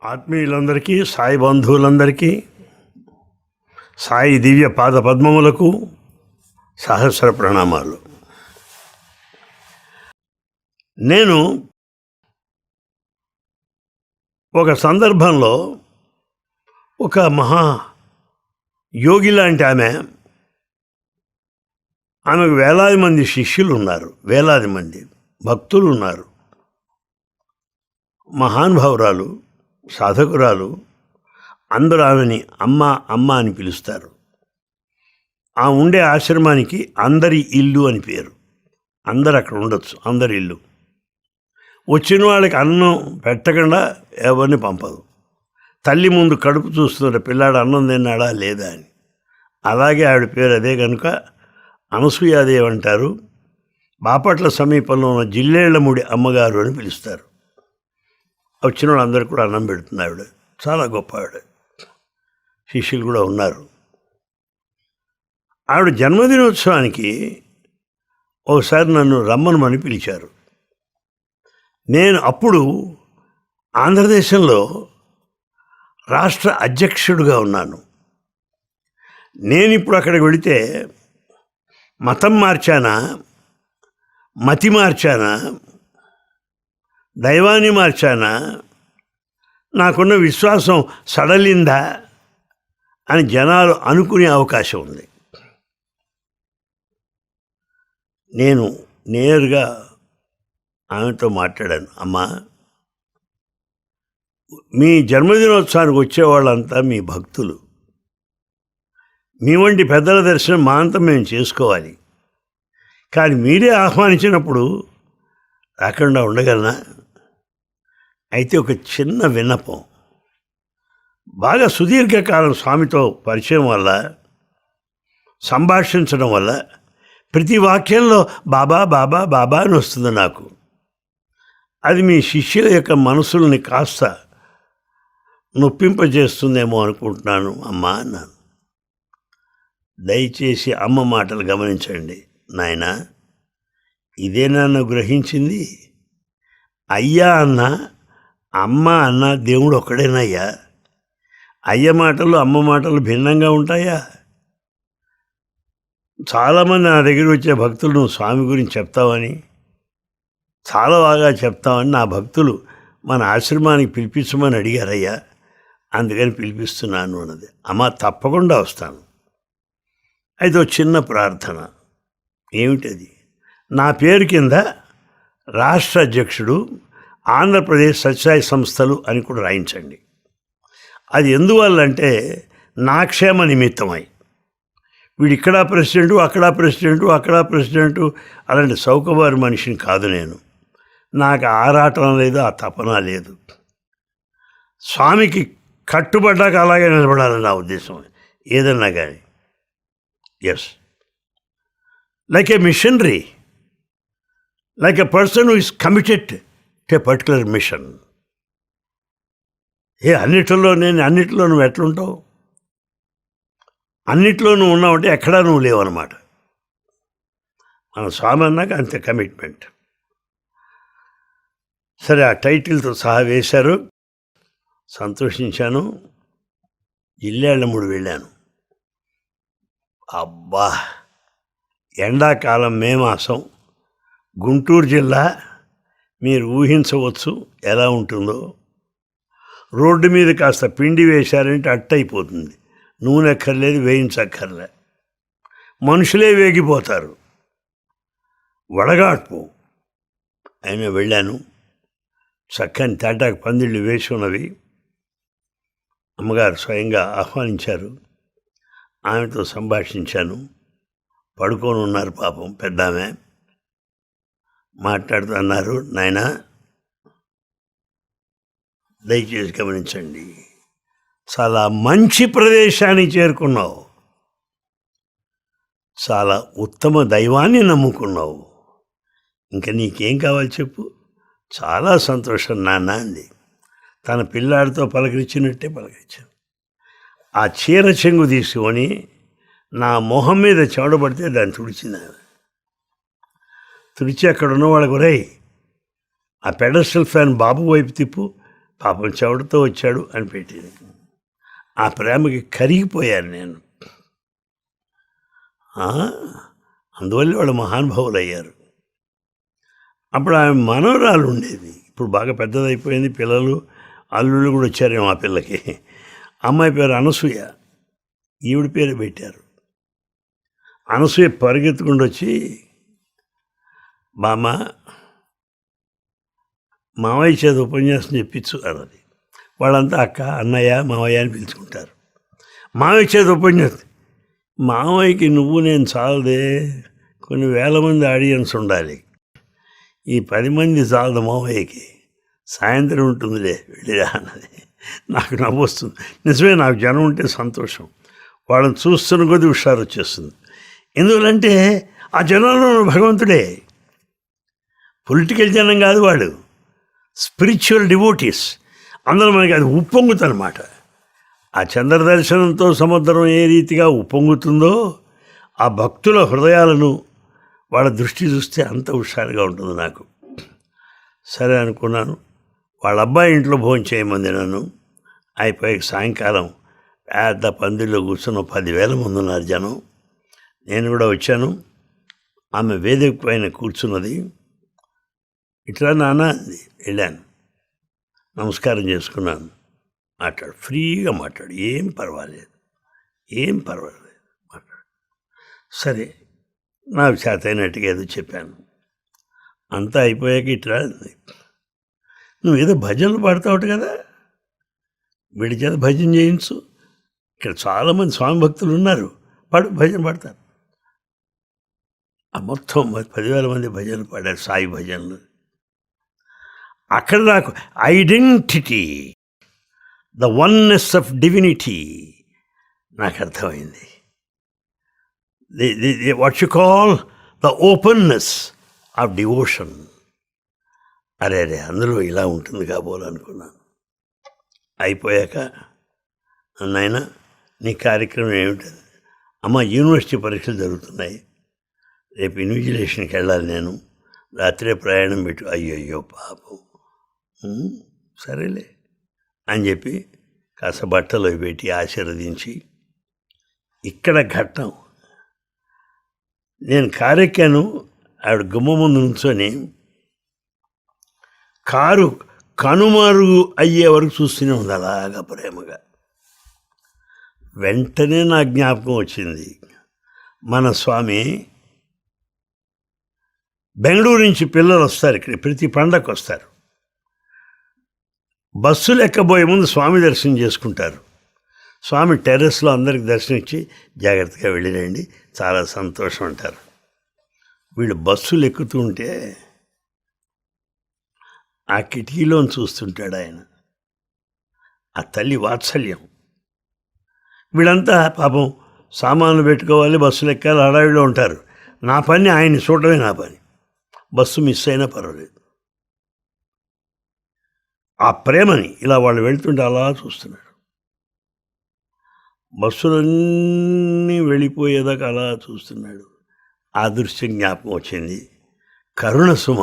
ఆత్మీయులందరికీ, సాయి బంధువులందరికీ, సాయి దివ్య పాద పద్మములకు సహస్ర ప్రణామాలు. నేను ఒక సందర్భంలో ఒక మహా యోగి లాంటి ఆమెకు వేలాది మంది శిష్యులు ఉన్నారు, వేలాది మంది భక్తులు ఉన్నారు. మహానుభావురాలు, సాధకురాలు. అందరూ ఆమెని అమ్మ అమ్మ అని పిలుస్తారు. ఆ ఉండే ఆశ్రమానికి అందరి ఇల్లు అని పేరు. అందరు అక్కడ ఉండొచ్చు, అందరి ఇల్లు. వచ్చిన వాళ్ళకి అన్నం పెట్టకుండా ఎవరిని పంపదు. తల్లి ముందు కడుపు చూస్తున్న పిల్లాడు అన్నం తిన్నాడా లేదా అని. అలాగే ఆవిడ పేరు అదే కనుక అనసూయాదేవి అంటారు. బాపట్ల సమీపంలో ఉన్న జిల్లేళ్లముడి అమ్మగారు అని పిలుస్తారు. వచ్చిన వాళ్ళందరూ కూడా అన్నం పెడుతుంది ఆవిడ. చాలా గొప్ప ఆవిడ. శిష్యులు కూడా ఉన్నారు. ఆవిడ జన్మదినోత్సవానికి ఒకసారి నన్ను రమ్మనమని పిలిచారు. నేను అప్పుడు ఆంధ్రదేశంలో రాష్ట్ర అధ్యక్షుడిగా ఉన్నాను. నేను ఇప్పుడు అక్కడికి వెళితే మతం మార్చానా, మతి మార్చానా, దైవాన్ని మార్చానా, నాకున్న విశ్వాసం సడలిందా అని జనాలు అనుకునే అవకాశం ఉంది. నేను నేరుగా ఆమెతో మాట్లాడాను. అమ్మా, మీ జన్మదినోత్సవానికి వచ్చేవాళ్ళంతా మీ భక్తులు. మీ వంటి పెద్దల దర్శనం మా అంతా మేము చేసుకోవాలి. కానీ మీరే ఆహ్వానించినప్పుడు రాకుండా ఉండగలనా? అయితే ఒక చిన్న విన్నపం. బాగా సుదీర్ఘకాలం స్వామితో పరిచయం వల్ల, సంభాషించడం వల్ల ప్రతి వాక్యంలో బాబా బాబా బాబా అని వస్తుంది నాకు. అది మీ శిష్యుల యొక్క మనసుల్ని కాస్త నొప్పింపజేస్తుందేమో అనుకుంటున్నాను అమ్మా అన్నాను. దయచేసి అమ్మ మాటలు గమనించండి నాయనా. ఇదే నన్ను గ్రహించింది. అయ్యా అన్న, అమ్మ అన్న దేవుడు ఒక్కడేనయ్యా. అయ్య మాటలు అమ్మ మాటలు భిన్నంగా ఉంటాయా? చాలామంది నా దగ్గర వచ్చే భక్తులు నువ్వు స్వామి గురించి చెప్తావని, చాలా బాగా చెప్తావని నా భక్తులు మన ఆశ్రమానికి పిలిపించమని అడిగారయ్యా. అందుకని పిలిపిస్తున్నాను అన్నది. అమ్మ, తప్పకుండా వస్తాను. అయితే చిన్న ప్రార్థన. ఏమిటది? నా పేరు కింద రాష్ట్ర అధ్యక్షుడు ఆంధ్రప్రదేశ్ సత్యసాయి సంస్థలు అని కూడా రాయించండి. అది ఎందువల్లంటే నా క్షేమ నిమిత్తమై. వీడు ఇక్కడ ప్రెసిడెంటు, అక్కడ ప్రెసిడెంటు, అక్కడ ప్రెసిడెంటు అలాంటి సౌకబారి మనిషిని కాదు నేను. నాకు ఆరాటం లేదు, ఆ తపన లేదు. స్వామికి కట్టుబడ్డాక అలాగే నిలబడాలని నా ఉద్దేశం. ఏదన్నా కానీ yes, like a missionary, like a person who is committed to a particular mission. అన్నిట్లో నువ్వు ఎట్లుంటావు? అన్నిట్లో నువ్వు ఉన్నావంటే ఎక్కడా నువ్వు లేవన్నమాట. మన స్వామి అన్నాక అంతే కమిట్మెంట్. సరే, ఆ టైటిల్తో సహా వేశారు. సంతోషించాను. జిల్లేళ్లముడి వెళ్ళాను. అబ్బా, ఎండాకాలం మే మాసం, గుంటూరు జిల్లా. మీరు ఊహించవచ్చు ఎలా ఉంటుందో. రోడ్డు మీద కాస్త పిండి వేశారంటే అట్టయిపోతుంది. నూనె అక్కర్లేదు, వేయించక్కర్లే. మనుషులే వేగిపోతారు. వడగాడ్పు. అయినా వెళ్ళాను. చక్కని తాటాకు పందిళ్ళు వేసి ఉన్నవి. అమ్మగారు స్వయంగా ఆహ్వానించారు. ఆమెతో సంభాషించాను. పడుకొని ఉన్నారు పాపం పెద్దామె. మాట్లాడుతూ అన్నారు, నాయనా దయచేసి గమనించండి, చాలా మంచి ప్రదేశానికి చేరుకున్నావు. చాలా ఉత్తమ దైవాన్ని నమ్ముకున్నావు. ఇంకా నీకేం కావాలి చెప్పు? చాలా సంతోషం నాన్న అంది. తన పిల్లాడితో పలకరించినట్టే పలకరించాను. ఆ చీర చెంగు తీసుకొని నా మొహం మీద చెమడబడితే దాన్ని తుడిచింది. తుడిచి అక్కడ ఉన్న వాళ్ళకు, రేయ్ ఆ పెడస్టల్ ఫ్యాన్ బాబు వైపు తిప్పు, పాపం చెవడతో వచ్చాడు అని పెట్టింది. ఆ ప్రేమకి కరిగిపోయాను నేను. అందువల్ల వాళ్ళు మహానుభావులు అయ్యారు. అప్పుడు ఆమె మనవరాలు ఉండేది, ఇప్పుడు బాగా పెద్దదైపోయింది, పిల్లలు అల్లుళ్ళు కూడా వచ్చారేమో ఆ పిల్లకి. అమ్మాయి పేరు అనసూయ, ఈవిడ పేరు పెట్టారు. అనసూయ పరిగెత్తుకుంటూ వచ్చి, బామ్మ మావయ్య చేత ఉపన్యాసం చెప్పించు అన్నది. వాళ్ళంతా అక్క, అన్నయ్య, మావయ్య అని పిలుచుకుంటారు. మావయ్య చేత ఉపన్యాసం. మావయ్యకి నువ్వు నేను చాలదే, కొన్ని వేల మంది ఆడియన్స్ ఉండాలి, ఈ 10 మంది చాలదు మావయ్యకి, సాయంత్రం ఉంటుందిలే వెళ్ళిరా అన్నది. నాకు నవ్వు వస్తుంది. నిజమే, నాకు జనం ఉంటే సంతోషం. వాళ్ళని చూస్తున్న కొద్దీ హుషారు వచ్చేస్తుంది. ఎందుకంటే ఆ జనంలో భగవంతుడే. పొలిటికల్ జనం కాదు వాడు, స్పిరిచువల్ డివోటీస్. అందులో మనకి అది ఉప్పొంగుతనమాట. ఆ చంద్రదర్శనంతో సముద్రం ఏ రీతిగా ఉప్పొంగుతుందో ఆ భక్తుల హృదయాలను వాళ్ళ దృష్టి చూస్తే అంత హుషారుగా ఉంటుంది నాకు. సరే అనుకున్నాను. వాళ్ళ అబ్బాయి ఇంట్లో భోజనం చేయమంది నన్ను. అయిపోయి సాయంకాలం పెద్ద పందిల్లో కూర్చున్న 10,000 మంది ఉన్నారు జనం. నేను కూడా వచ్చాను. ఆమె వేదిక పైన కూర్చున్నది. ఇట్లా నాన్న అంది. వెళ్ళాను, నమస్కారం చేసుకున్నాను. ఫ్రీగా మాట్లాడు, ఏం పర్వాలేదు మాట్లాడు. సరే, నాకు చేతైనట్టుగా ఏదో చెప్పాను. అంతా అయిపోయాక ఇట్లా అంది, నువ్వు ఏదో భజనలు పాడతావుట కదా, వీడి చేత భజన చేయించు. ఇక్కడ చాలామంది స్వామి భక్తులు ఉన్నారు, భజన పాడతారు. ఆ మొత్తం 10,000 మంది భజనలు పాడారు, సాయి భజనలు. అక్కడ నాకు identity, the oneness of divinity నాకు అర్థమైంది. What you call the openness of devotion. అరే అందులో ఇలా ఉంటుంది కాబోలనుకున్నాను. అయిపోయాక, నాయన నీ కార్యక్రమం ఏమిటది? అమ్మ, యూనివర్సిటీ పరీక్షలు జరుగుతున్నాయి, రేపు ఇన్విజిలేషన్కి వెళ్ళాలి, నేను రాత్రే ప్రయాణం పెట్టు. అయ్యయ్యో పాపం, సరేలే అని చెప్పి కాస్త బట్టలు పెట్టి ఆశీర్వదించి, ఇక్కడ ఘట్టం, నేను కారెక్కాను. ఆవిడ గుమ్మ ముందు నుంచొని కారు కనుమరుగు అయ్యే వరకు చూస్తూనే ఉంది అలాగా ప్రేమగా. వెంటనే నా జ్ఞాపకం వచ్చింది, మన స్వామి బెంగళూరు నుంచి పిల్లలు వస్తారు, ఇక్కడ ప్రతి పండగకు వస్తారు. బస్సులు ఎక్కబోయే ముందు స్వామి దర్శనం చేసుకుంటారు. స్వామి టెర్రస్లో అందరికి దర్శనం ఇచ్చి జాగ్రత్తగా వెళ్ళిరండి, చాలా సంతోషం అంటారు. వీళ్ళు బస్సులు ఎక్కుతూ ఉంటే ఆ కిటికీలోని చూస్తుంటాడు ఆయన. ఆ తల్లి వాత్సల్యం. వీళ్ళంతా పాపం సామాన్లు పెట్టుకోవాలి, బస్సులు ఎక్కాలి, హడావిడిలో ఉంటారు. నా పని ఆయన్ని చూడటమే నా పని, బస్సు మిస్ అయినా పర్వాలేదు. ఆ ప్రేమని ఇలా వాళ్ళు వెళ్తుంటే అలా చూస్తున్నాడు. బస్సులన్నీ వెళ్ళిపోయేదాకా అలా చూస్తున్నాడు. ఆ దృశ్యం జ్ఞాపకం వచ్చింది. కరుణ సుమ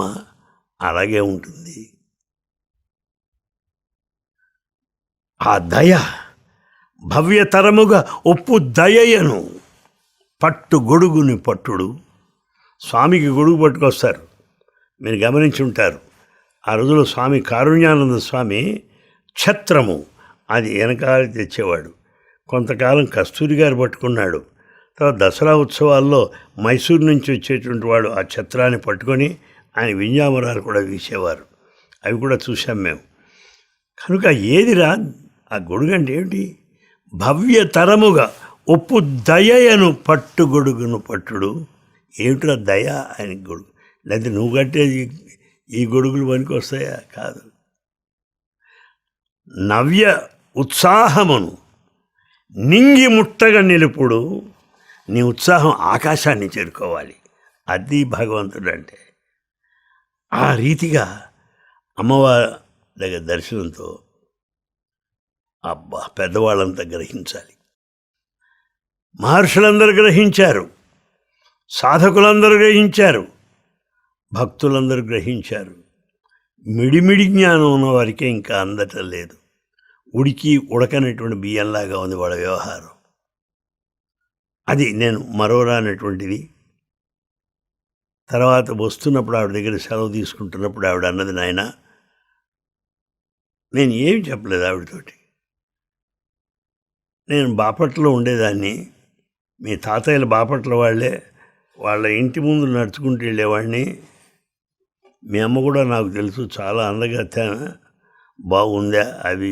అలాగే ఉంటుంది. ఆ దయ భవ్యతరముగా ఒప్పు దయయను పట్టు గొడుగుని పట్టుడు. స్వామికి గొడుగు పట్టుకొస్తారు, మీరు గమనించి ఉంటారు. ఆ రోజులో స్వామి కారుణ్యానంద స్వామి ఛత్రము అది వెనకాల తెచ్చేవాడు. కొంతకాలం కస్తూరి గారు పట్టుకున్నాడు. తర్వాత దసరా ఉత్సవాల్లో మైసూరు నుంచి వచ్చేటువంటి వాడు ఆ ఛత్రాన్ని పట్టుకొని ఆయన వింజామరాలు కూడా వీసేవారు. అవి కూడా చూసాం మేము. కనుక ఏదిరా ఆ గొడుగు అంటే ఏమిటి? భవ్యతరముగా ఒప్పు దయయను పట్టు గొడుగును పట్టుడు. ఏమిట్రా దయ ఆయన గొడుగు? లేకపోతే నువ్వు కట్టేది ఈ గొడుగులు పనికి వస్తాయా? కాదు. నవ్య ఉత్సాహమును నింగి ముట్టగా నిలుపుడు. నీ ఉత్సాహం ఆకాశాన్ని చేరుకోవాలి, అది భగవంతుడు అంటే. ఆ రీతిగా అమ్మవారి దగ్గర దర్శనంతో అబ్బా, పెద్దవాళ్ళంతా గ్రహించాలి. మహర్షులందరూ గ్రహించారు, సాధకులందరూ గ్రహించారు, భక్తులందరూ గ్రహించారు. మిడిమిడి జ్ఞానం ఉన్న వారికే ఇంకా అందటం లేదు. ఉడికి ఉడకనటువంటి బియ్యంలాగా ఉంది వాళ్ళ వ్యవహారం. అది నేను మరోరానటువంటిది. తర్వాత వస్తున్నప్పుడు ఆవిడ దగ్గర సెలవు తీసుకుంటున్నప్పుడు ఆవిడ అన్నది, నాయన నేను ఏమి చెప్పలేదు ఆవిడతోటి. నేను బాపట్లలో ఉండేదాన్ని, మీ తాతయ్యల బాపట్ల వాళ్ళే, వాళ్ళ ఇంటి ముందు నడుచుకుంటూ వెళ్ళేవాడిని. మీ అమ్మ కూడా నాకు తెలుసు, చాలా అందగత్తే, బాగుందా అవి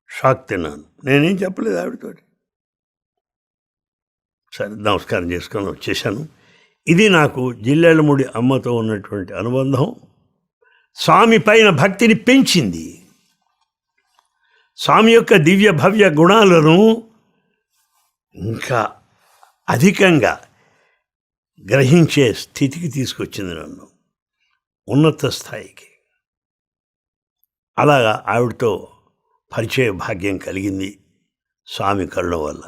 షాక్ తిన్నాను. నేనేం చెప్పలేదు ఆవిడతోటి. సరే నమస్కారం చేసుకొని వచ్చేసాను. ఇది నాకు జిల్లెళ్ళముడి అమ్మతో ఉన్నటువంటి అనుబంధం. స్వామి పైన భక్తిని పెంచింది. స్వామి యొక్క దివ్య భవ్య గుణాలను ఇంకా అధికంగా గ్రహించే స్థితికి తీసుకొచ్చింది నన్ను, ఉన్నత స్థాయికి. అలాగా ఆవిడతో పరిచయ భాగ్యం కలిగింది స్వామి కరుణ వల్ల.